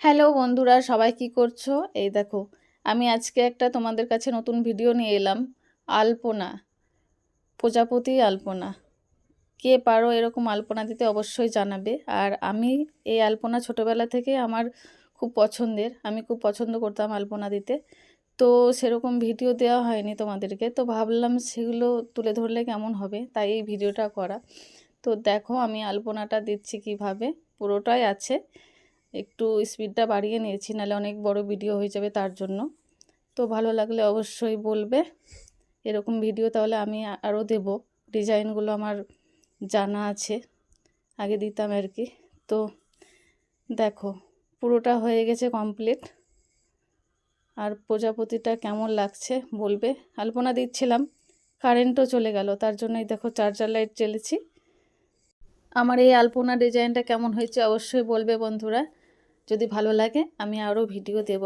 Hello বন্ধুরা, সবাই কি করছো? এই দেখো, আমি আজকে একটা তোমাদের কাছে নতুন ভিডিও নিয়ে এলাম। আলপনা, প্রজাপতি আলপনা। কে পারো এরকম আলপনা দিতে অবশ্যই জানাবে। আর আমি এই আলপনা ছোটোবেলা থেকে আমার খুব পছন্দের, আমি খুব পছন্দ করতাম আলপনা দিতে। তো সেরকম ভিডিও দেওয়া হয়নি তোমাদেরকে, তো ভাবলাম সেগুলো তুলে ধরলে কেমন হবে, তাই এই ভিডিওটা করা। তো দেখো আমি আলপনাটা দিচ্ছি কিভাবে, পুরোটাই আছে। একটু স্পিডটা বাড়িয়ে নিয়েছি, নাহলে অনেক বড় ভিডিও হয়ে যাবে তার জন্য। তো ভালো লাগলে অবশ্যই বলবে এরকম ভিডিও, তাহলে আমি আরও দেব। ডিজাইনগুলো আমার জানা আছে, আগে দিতাম আর কি। তো দেখো পুরোটা হয়ে গেছে কমপ্লিট। আর প্রজাপতিটা কেমন লাগছে বলবে। আলপনা দিচ্ছিলাম, কারেন্টও চলে গেল, তার জন্যই দেখো চার্জার লাইট জ্বেলেছি। আমার এই আলপনা ডিজাইনটা কেমন হয়েছে অবশ্যই বলবে বন্ধুরা। যদি ভালো লাগে আমি আরও ভিডিও দেব।